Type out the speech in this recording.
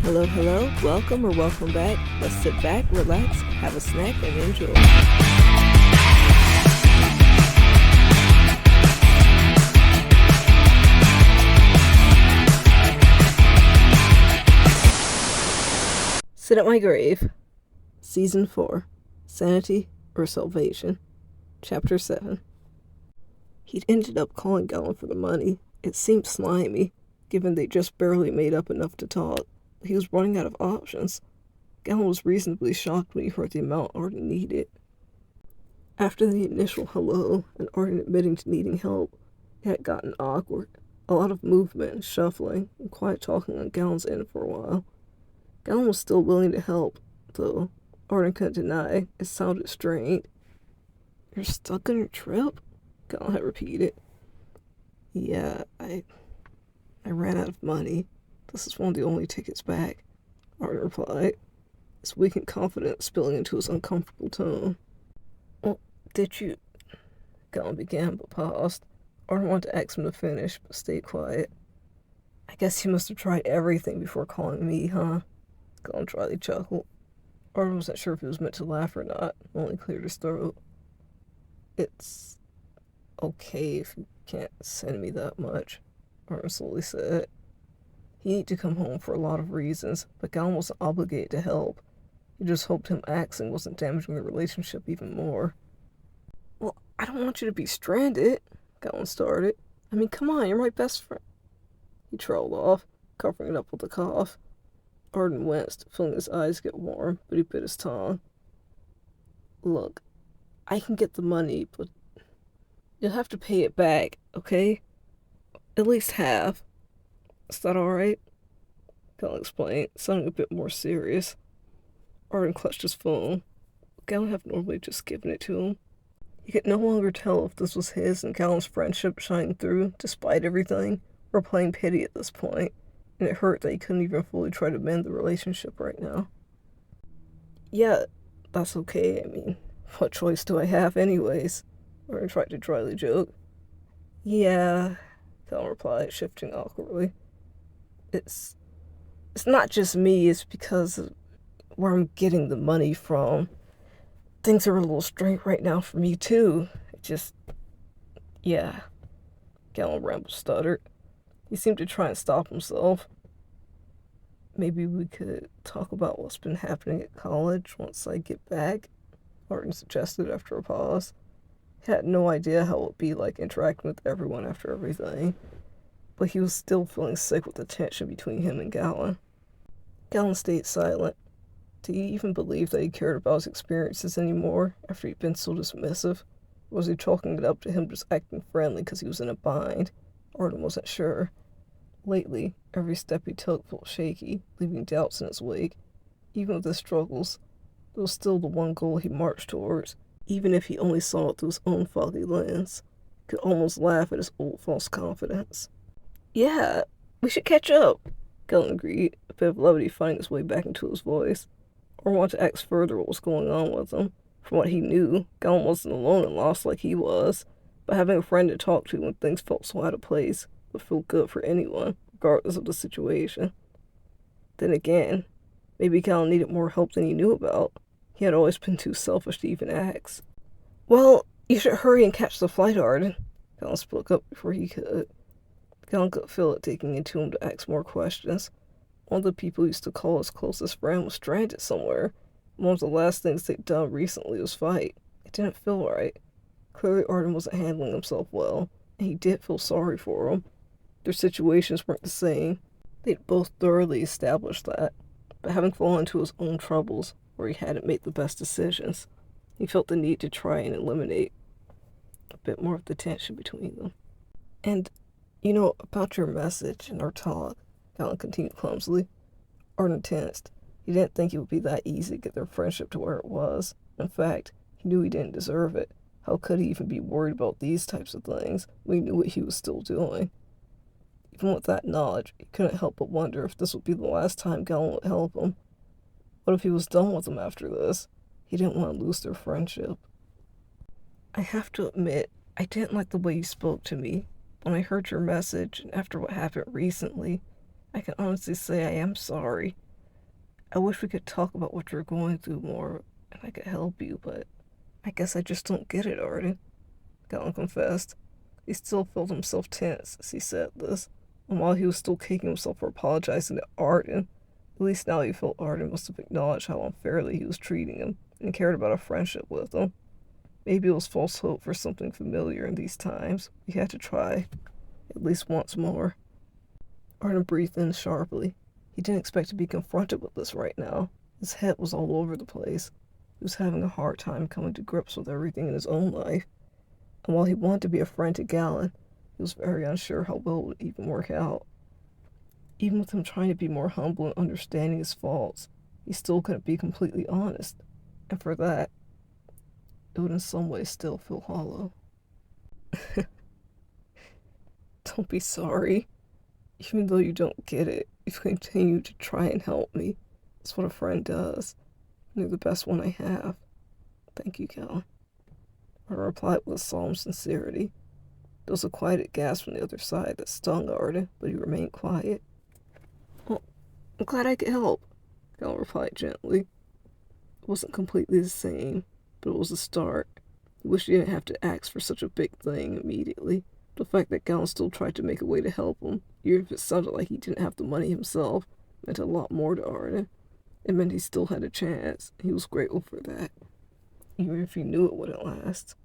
Hello, hello, welcome or welcome back. Let's sit back, relax, have a snack, and enjoy. Sit at My Grave, Season 4, Sanity or Salvation, Chapter 7. He'd ended up calling Gallon for the money. It seemed slimy, given they just barely made up enough to talk. He was running out of options. Gallon was reasonably shocked when he heard the amount Arden needed. After the initial hello and Arden admitting to needing help, it had gotten awkward. A lot of movement and shuffling and quiet talking on Gallon's end for a while. Gallon was still willing to help, though Arden couldn't deny it sounded strained. "You're stuck on your trip?" Gallon had repeated. "Yeah, I ran out of money. This is one of the only tickets back," Arden replied, his weakened confidence spilling into his uncomfortable tone. "Well, did you..." Gallon began, but paused. Arden wanted to ask him to finish, but stayed quiet. "I guess you must have tried everything before calling me, huh?" Gallon dryly chuckled. Arden wasn't sure if he was meant to laugh or not, only cleared his throat. "It's okay if you can't send me that much," Arden slowly said. He needed to come home for a lot of reasons, but Gallon wasn't obligated to help. He just hoped him asking wasn't damaging the relationship even more. "Well, I don't want you to be stranded," Gallon started. "I mean, come on, you're my best friend." He trailed off, covering it up with a cough. Arden winced, feeling his eyes get warm, but he bit his tongue. "Look, I can get the money, but you'll have to pay it back, okay? At least half. Is that alright?" Gallon explained, sounding a bit more serious. Arden clutched his phone. Gallon had normally just given it to him. He could no longer tell if this was his and Gallon's friendship shining through, despite everything, or playing pity at this point, and it hurt that he couldn't even fully try to mend the relationship right now. "Yeah, that's okay. I mean, what choice do I have anyways?" Arden tried to dryly joke. "Yeah," Gallon replied, shifting awkwardly. It's not just me, it's because of where I'm getting the money from. Things are a little strange right now for me, too. Yeah. Gallon rambled, stuttered. He seemed to try and stop himself. "Maybe we could talk about what's been happening at college once I get back," Arden suggested after a pause. He had no idea how it would be like interacting with everyone after everything, but he was still feeling sick with the tension between him and Gallon. Gallon stayed silent. Did he even believe that he cared about his experiences anymore after he'd been so dismissive? Or was he chalking it up to him just acting friendly because he was in a bind? Arden wasn't sure. Lately, every step he took felt shaky, leaving doubts in his wake. Even with his struggles, there was still the one goal he marched towards, even if he only saw it through his own foggy lens. He could almost laugh at his old false confidence. "Yeah, we should catch up," Gallon agreed, a bit of levity finding its way back into his voice. Or wanted to ask further what was going on with him. From what he knew, Gallon wasn't alone and lost like he was, but having a friend to talk to when things felt so out of place would feel good for anyone, regardless of the situation. Then again, maybe Gallon needed more help than he knew about. He had always been too selfish to even ask. "Well, you should hurry and catch the flight, Arden," Gallon spoke up before he could. Gallon could feel it taking into him to ask more questions. One of the people he used to call his closest friend was stranded somewhere. One of the last things they'd done recently was fight. It didn't feel right. Clearly Arden wasn't handling himself well, and he did feel sorry for him. Their situations weren't the same. They'd both thoroughly established that, but having fallen into his own troubles, where he hadn't made the best decisions, he felt the need to try and eliminate a bit more of the tension between them. "And, about your message and our talk," Gallon continued clumsily. Arden tensed. He didn't think it would be that easy to get their friendship to where it was. In fact, he knew he didn't deserve it. How could he even be worried about these types of things when he knew what he was still doing? Even with that knowledge, he couldn't help but wonder if this would be the last time Gallon would help him. What if he was done with him after this? He didn't want to lose their friendship. "I have to admit, I didn't like the way you spoke to me. When I heard your message, and after what happened recently, I can honestly say I am sorry. I wish we could talk about what you're going through more and I could help you, but I guess I just don't get it, Arden, Galen confessed. He still felt himself tense as he said this, and while he was still kicking himself for apologizing to Arden, at least now he felt Arden must have acknowledged how unfairly he was treating him and cared about a friendship with him. Maybe it was false hope for something familiar in these times. He had to try, at least once more. Arden breathed in sharply. He didn't expect to be confronted with this right now. His head was all over the place. He was having a hard time coming to grips with everything in his own life. And while he wanted to be a friend to Galen, he was very unsure how well it would even work out. Even with him trying to be more humble and understanding his faults, he still couldn't be completely honest. And for that, it would in some ways still feel hollow. Don't be sorry. Even though you don't get it, you've continued to try and help me. It's what a friend does. And you're the best one I have. Thank you, Galen. I replied with a solemn sincerity. There was a quiet gasp from the other side that stung Arden, but he remained quiet. Well, I'm glad I could help, Galen replied gently. It wasn't completely the same, but it was a start. He wished he didn't have to ask for such a big thing immediately. The fact that Galen still tried to make a way to help him, even if it sounded like he didn't have the money himself, meant a lot more to Arden. It meant he still had a chance. He was grateful for that, even if he knew it wouldn't last.